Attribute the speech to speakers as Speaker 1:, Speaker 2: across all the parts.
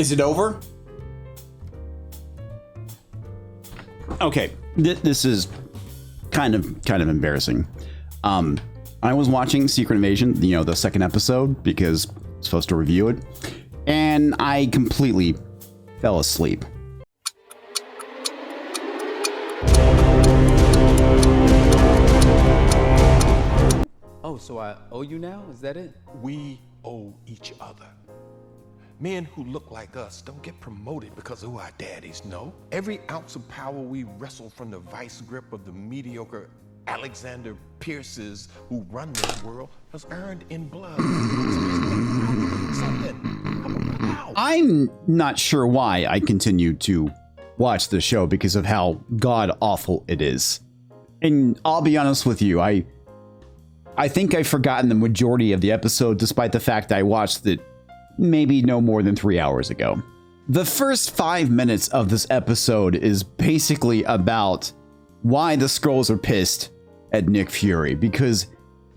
Speaker 1: Is it over? Okay, this is kind of embarrassing. I was watching Secret Invasion, the second episode, because I'm supposed to review it, and I completely fell asleep.
Speaker 2: Oh, so I owe you now? Is that it?
Speaker 3: We owe each other. Men who look like us don't get promoted because of who our daddies know. Every ounce of power we wrestle from the vice grip of the mediocre Alexander Pierces who run this world was earned in blood.
Speaker 1: I'm not sure why I continue to watch the show because of how god awful it is. And I'll be honest with you, I think I've forgotten the majority of the episode despite the fact I watched it maybe no more than 3 hours ago. The first 5 minutes of this episode is basically about why the Skrulls are pissed at Nick Fury, because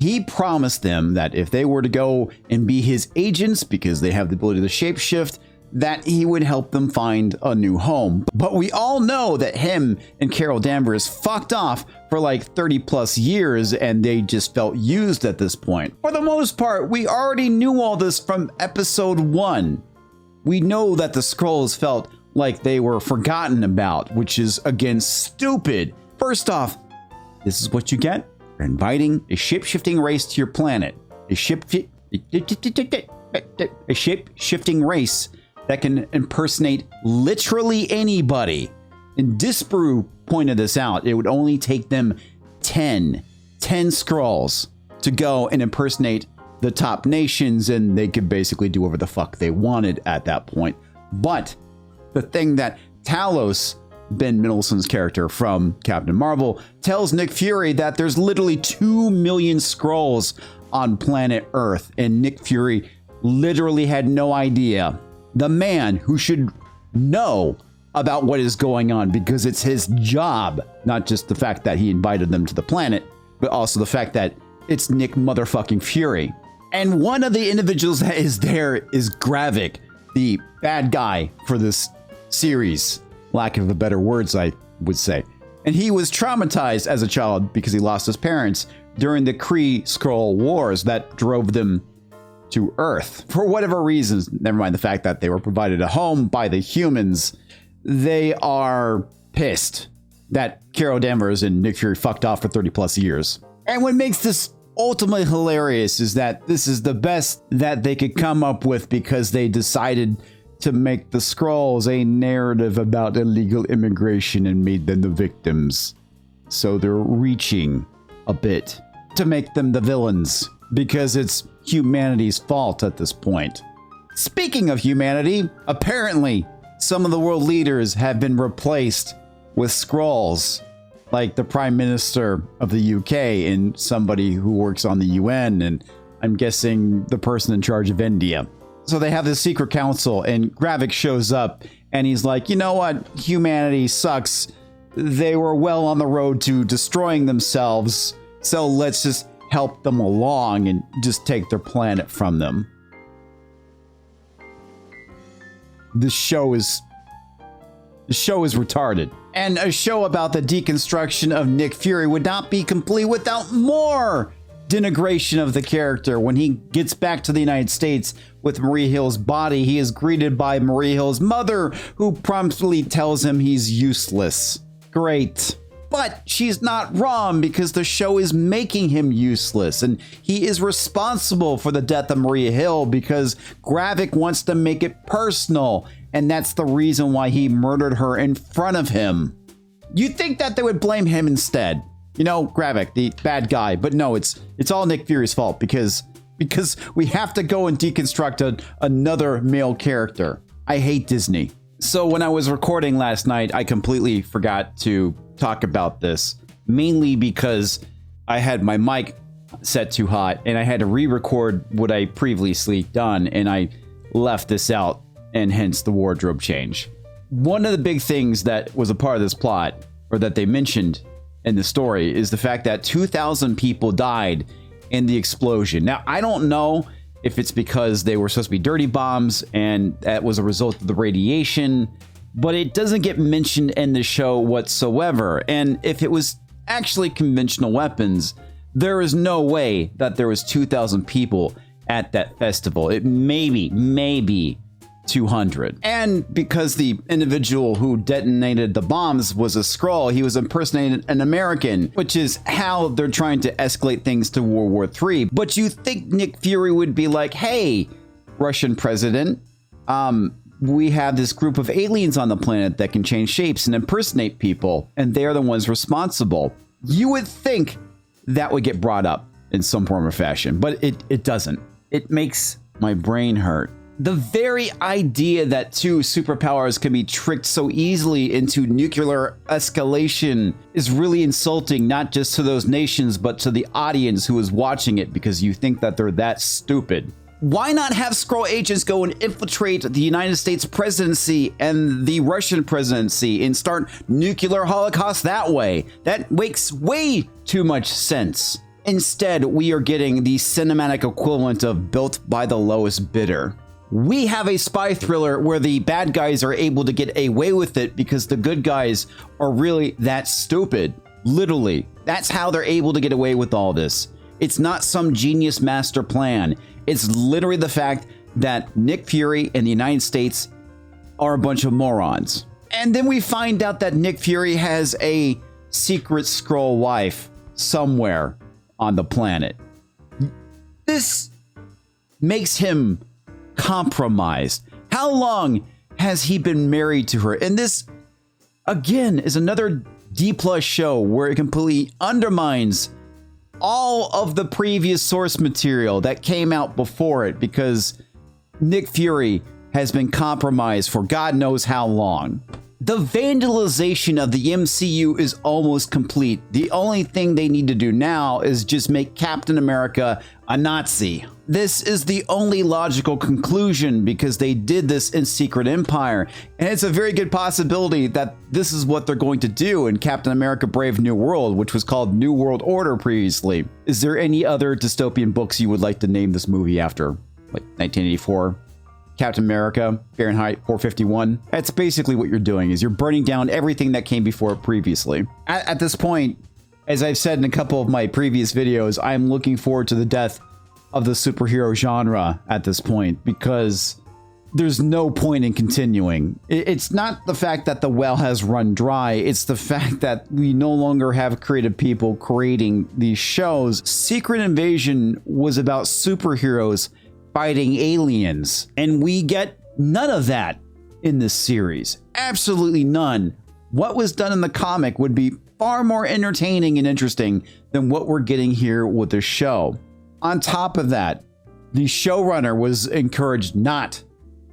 Speaker 1: he promised them that if they were to go and be his agents, because they have the ability to shapeshift, that he would help them find a new home. But we all know that him and Carol Danvers fucked off for like 30 plus years and they just felt used at this point. For the most part, we already knew all this from episode 1. We know that the Skrulls felt like they were forgotten about, which is again stupid. First off, this is what you get for inviting a shape-shifting race to your planet. A shape-shifting race that can impersonate literally anybody. And Disparu pointed this out. It would only take them 10 Skrulls to go and impersonate the top nations, and they could basically do whatever the fuck they wanted at that point. But the thing that Talos, Ben Mendelsohn's character from Captain Marvel, tells Nick Fury that there's literally 2 million Skrulls on planet Earth, and Nick Fury literally had no idea. The man who should know about what is going on because it's his job, not just the fact that he invited them to the planet, but also the fact that it's Nick motherfucking Fury. And one of the individuals that is there is Gravik, the bad guy for this series, lack of the better words I would say. And he was traumatized as a child because he lost his parents during the Kree-Skrull Wars that drove them to Earth. For whatever reasons, never mind the fact that they were provided a home by the humans, they are pissed that Carol Danvers and Nick Fury fucked off for 30 plus years. And what makes this ultimately hilarious is that this is the best that they could come up with because they decided to make the Skrulls a narrative about illegal immigration and made them the victims. So they're reaching a bit to make them the villains because it's humanity's fault at this point. Speaking of humanity, apparently some of the world leaders have been replaced with Skrulls, like the Prime Minister of the UK and somebody who works on the UN, and I'm guessing the person in charge of India. So they have this secret council, and Gravik shows up and he's like, you know what? Humanity sucks. They were well on the road to destroying themselves, so let's just help them along and just take their planet from them. The show is retarded. And a show about the deconstruction of Nick Fury would not be complete without more denigration of the character. When he gets back to the United States with Marie Hill's body, he is greeted by Marie Hill's mother, who promptly tells him he's useless. Great. But she's not wrong because the show is making him useless, and he is responsible for the death of Maria Hill because Gravik wants to make it personal, and that's the reason why he murdered her in front of him. You'd think that they would blame him instead. You know, Gravik, the bad guy, but no, it's all Nick Fury's fault because we have to go and deconstruct another male character. I hate Disney. So when I was recording last night, I completely forgot to talk about this, mainly because I had my mic set too hot and I had to re-record what I previously done, and I left this out, and hence the wardrobe change. One of the big things that was a part of this plot, or that they mentioned in the story, is the fact that 2,000 people died in the explosion. Now, I don't know if it's because they were supposed to be dirty bombs and that was a result of the radiation, but it doesn't get mentioned in the show whatsoever. And if it was actually conventional weapons, there is no way that there was 2,000 people at that festival. It maybe 200. And because the individual who detonated the bombs was a Skrull, he was impersonating an American, which is how they're trying to escalate things to World War III. But you think Nick Fury would be like, hey, Russian president, we have this group of aliens on the planet that can change shapes and impersonate people, and they're the ones responsible. You would think that would get brought up in some form or fashion, but it doesn't. It makes my brain hurt. The very idea that two superpowers can be tricked so easily into nuclear escalation is really insulting, not just to those nations, but to the audience who is watching it, because you think that they're that stupid. Why not have Skrull agents go and infiltrate the United States presidency and the Russian presidency and start nuclear holocaust that way? That makes way too much sense. Instead, we are getting the cinematic equivalent of Built by the Lowest Bidder. We have a spy thriller where the bad guys are able to get away with it because the good guys are really that stupid. Literally, that's how they're able to get away with all this. It's not some genius master plan. It's literally the fact that Nick Fury and the United States are a bunch of morons. And then we find out that Nick Fury has a secret Skrull wife somewhere on the planet. This makes him compromised. How long has he been married to her? And this, again, is another D+ show where it completely undermines all of the previous source material that came out before it, because Nick Fury has been compromised for God knows how long. The vandalization of the MCU is almost complete. The only thing they need to do now is just make Captain America a Nazi. This is the only logical conclusion because they did this in Secret Empire, and it's a very good possibility that this is what they're going to do in Captain America Brave New World, which was called New World Order previously. Is there any other dystopian books you would like to name this movie after? Like 1984? Captain America, Fahrenheit 451. That's basically what you're doing, is you're burning down everything that came before it previously. At this point, as I've said in a couple of my previous videos, I'm looking forward to the death of the superhero genre at this point, because there's no point in continuing. It's not the fact that the well has run dry, it's the fact that we no longer have creative people creating these shows. Secret Invasion was about superheroes fighting aliens, and we get none of that in this series. Absolutely none. What was done in the comic would be far more entertaining and interesting than what we're getting here with the show. On top of that, the showrunner was encouraged not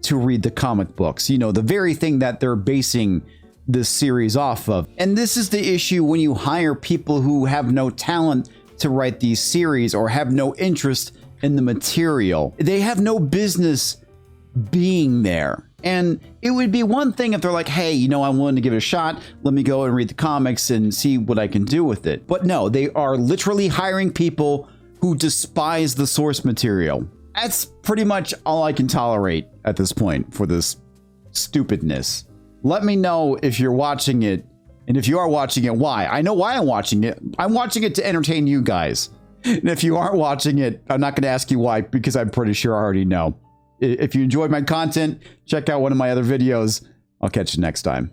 Speaker 1: to read the comic books, you know, the very thing that they're basing this series off of. And this is the issue when you hire people who have no talent to write these series or have no interest in the material. They have no business being there. And it would be one thing if they're like, hey, you know, I'm willing to give it a shot. Let me go and read the comics and see what I can do with it. But no, they are literally hiring people who despise the source material. That's pretty much all I can tolerate at this point for this stupidness. Let me know if you're watching it, and if you are watching it, why. I know why I'm watching it. I'm watching it to entertain you guys. And if you aren't watching it, I'm not going to ask you why, because I'm pretty sure I already know. If you enjoyed my content, check out one of my other videos. I'll catch you next time.